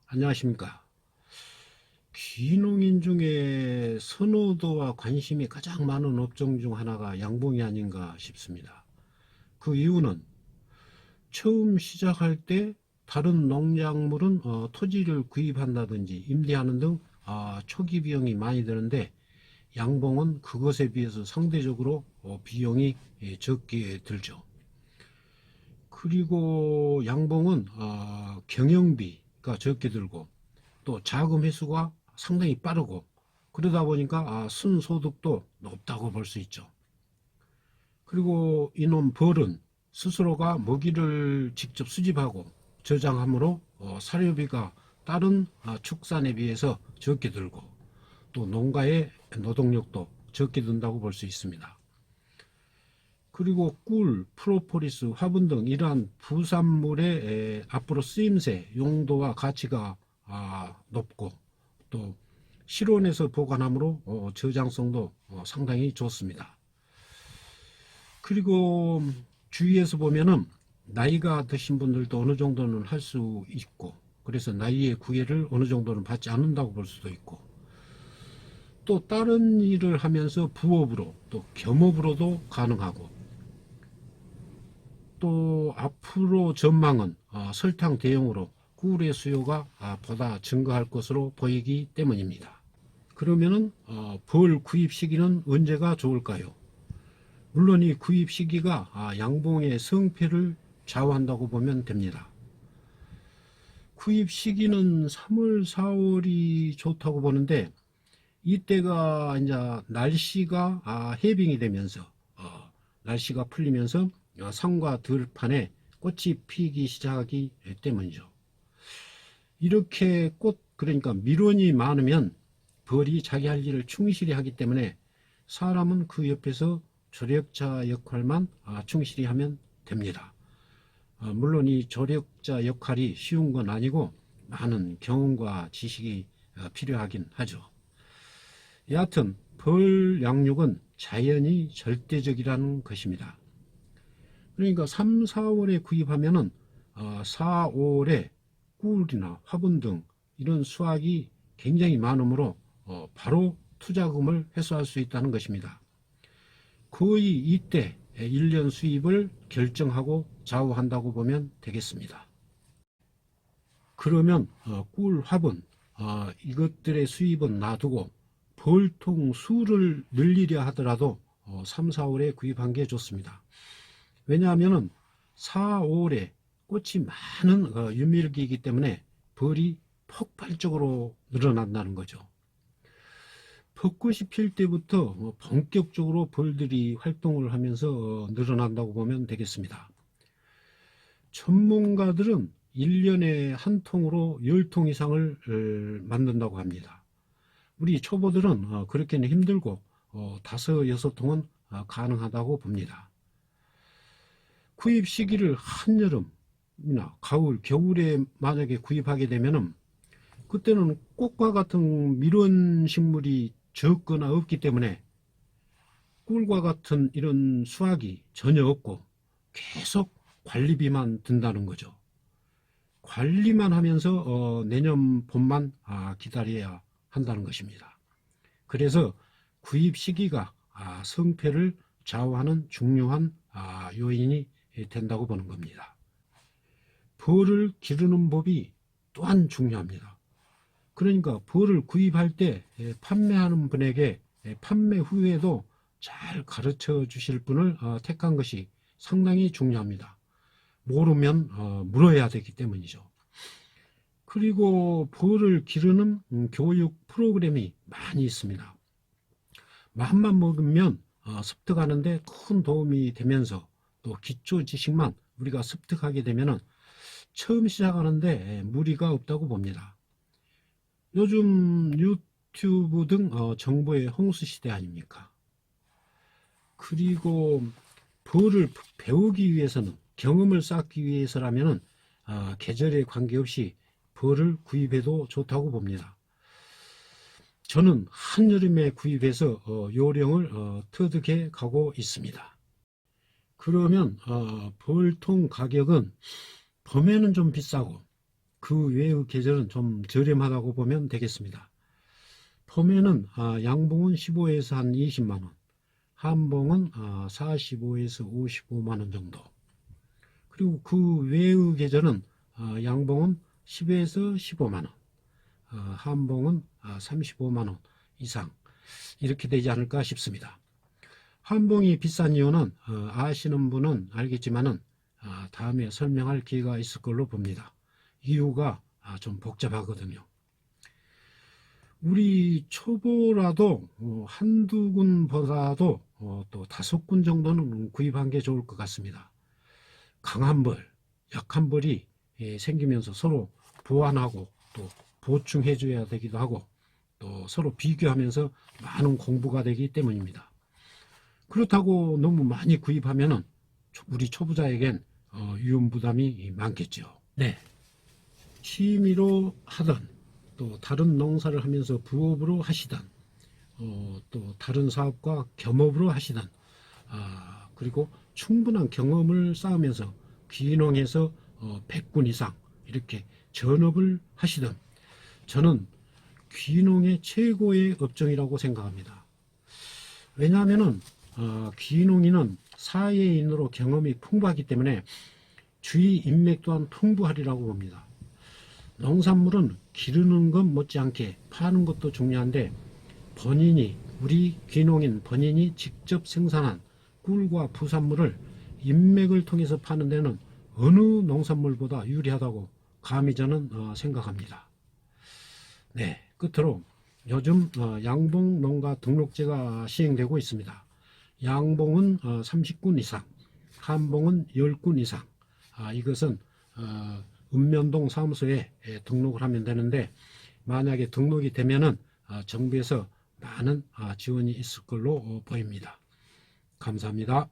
안녕하십니까. 귀농인 중에 선호도와 관심이 가장 많은 업종 중 하나가 양봉이 아닌가 싶습니다. 그 이유는 처음 시작할 때 다른 농작물은 토지를 구입한다든지 임대하는 등 초기 비용이 많이 드는데, 양봉은 그것에 비해서 상대적으로 비용이 적게 들죠. 그리고 양봉은 경영비가 적게 들고, 또 자금 회수가 상당히 빠르고, 그러다 보니까 순소득도 높다고 볼 수 있죠. 그리고 이놈 벌은 스스로가 먹이를 직접 수집하고 저장하므로 사료비가 다른 축산에 비해서 적게 들고, 또 농가의 노동력도 적게 든다고 볼 수 있습니다. 그리고 꿀, 프로폴리스, 화분 등 이러한 부산물의 앞으로 쓰임새, 용도와 가치가 높고, 또 실온에서 보관하므로 저장성도 상당히 좋습니다. 그리고 주위에서 보면은 나이가 드신 분들도 어느 정도는 할 수 있고, 그래서 나이의 구애를 어느 정도는 받지 않는다고 볼 수도 있고, 또 다른 일을 하면서 부업으로 또 겸업으로도 가능하고, 또 앞으로 전망은 설탕 대용으로 꿀의 수요가 보다 증가할 것으로 보이기 때문입니다. 그러면은 벌 구입 시기는 언제가 좋을까요? 물론 이 구입 시기가 양봉의 성패를 좌우한다고 보면 됩니다. 구입 시기는 3월, 4월이 좋다고 보는데, 이때가 이제 날씨가 해빙이 되면서 날씨가 풀리면서 산과 들판에 꽃이 피기 시작하기 때문이죠. 이렇게 그러니까 밀원이 많으면 벌이 자기 할 일을 충실히 하기 때문에 사람은 그 옆에서 조력자 역할만 충실히 하면 됩니다. 물론 이 조력자 역할이 쉬운 건 아니고 많은 경험과 지식이 필요하긴 하죠. 여하튼 벌 양육은 자연이 절대적이라는 것입니다. 그러니까 3, 4월에 구입하면은 4, 5월에 꿀이나 화분 등 이런 수확이 굉장히 많으므로 바로 투자금을 회수할 수 있다는 것입니다. 거의 이때 1년 수입을 결정하고 좌우한다고 보면 되겠습니다. 그러면 꿀, 화분 이것들의 수입은 놔두고 벌통 수를 늘리려 하더라도 3, 4월에 구입한 게 좋습니다. 왜냐하면 4, 5월에 꽃이 많은 유밀기이기 때문에 벌이 폭발적으로 늘어난다는 거죠. 벚꽃이 필 때부터 본격적으로 벌들이 활동을 하면서 늘어난다고 보면 되겠습니다. 전문가들은 1년에 한 통으로 10통 이상을 만든다고 합니다. 우리 초보들은 그렇게는 힘들고 5, 6통은 가능하다고 봅니다. 구입 시기를 한여름이나 가을, 겨울에 만약에 구입하게 되면은 그때는 꽃과 같은 밀원 식물이 적거나 없기 때문에 꿀과 같은 이런 수확이 전혀 없고 계속 관리비만 든다는 거죠. 관리만 하면서 내년 봄만 기다려야 한다는 것입니다. 그래서 구입 시기가 성패를 좌우하는 중요한 요인이 된다고 보는 겁니다. 벌을 기르는 법이 또한 중요합니다. 그러니까 벌을 구입할 때 판매하는 분에게 판매 후에도 잘 가르쳐 주실 분을 택한 것이 상당히 중요합니다. 모르면 물어야 되기 때문이죠. 그리고 벌을 기르는 교육 프로그램이 많이 있습니다. 마음만 먹으면 습득하는데 큰 도움이 되면서, 또 기초 지식만 우리가 습득하게 되면 처음 시작하는데 무리가 없다고 봅니다. 요즘 유튜브 등 정보의 홍수 시대 아닙니까? 그리고 벌을 배우기 위해서는, 경험을 쌓기 위해서라면 계절에 관계없이 벌을 구입해도 좋다고 봅니다. 저는 한여름에 구입해서 요령을 터득해 가고 있습니다. 그러면 벌통 가격은 봄에는 좀 비싸고 그 외의 계절은 좀 저렴하다고 보면 되겠습니다. 봄에는 양봉은 15에서 한 20만원, 한봉은 45에서 55만원 정도. 그리고 그 외의 계절은 양봉은 10에서 15만원, 한봉은 35만원 이상 이렇게 되지 않을까 싶습니다. 한봉이 비싼 이유는 아시는 분은 알겠지만은 다음에 설명할 기회가 있을 걸로 봅니다. 이유가 좀 복잡하거든요. 우리 초보라도 한두 군보다도 또 5군 정도는 구입한 게 좋을 것 같습니다. 강한 벌, 약한 벌이 생기면서 서로 보완하고 또 보충해 줘야 되기도 하고 또 서로 비교하면서 많은 공부가 되기 때문입니다. 그렇다고 너무 많이 구입하면은 우리 초보자에겐 위험 부담이 많겠죠. 네. 취미로 하던 또 다른 농사를 하면서 부업으로 하시던 또 다른 사업과 겸업으로 하시던 그리고 충분한 경험을 쌓으면서 귀농해서 100군 이상 이렇게 전업을 하시던 저는 귀농의 최고의 업종이라고 생각합니다. 왜냐하면은 귀농인은 사회인으로 경험이 풍부하기 때문에 주위 인맥 또한 풍부하리라고 봅니다. 농산물은 기르는 것 못지않게 파는 것도 중요한데 우리 귀농인 본인이 직접 생산한 꿀과 부산물을 인맥을 통해서 파는 데는 어느 농산물보다 유리하다고 감히 저는 생각합니다. 네, 끝으로 요즘 양봉 농가 등록제가 시행되고 있습니다. 양봉은 30군 이상, 한봉은 10군 이상. 이것은 읍면동 사무소에 등록을 하면 되는데 만약에 등록이 되면은 정부에서 많은 지원이 있을 걸로 보입니다. 감사합니다.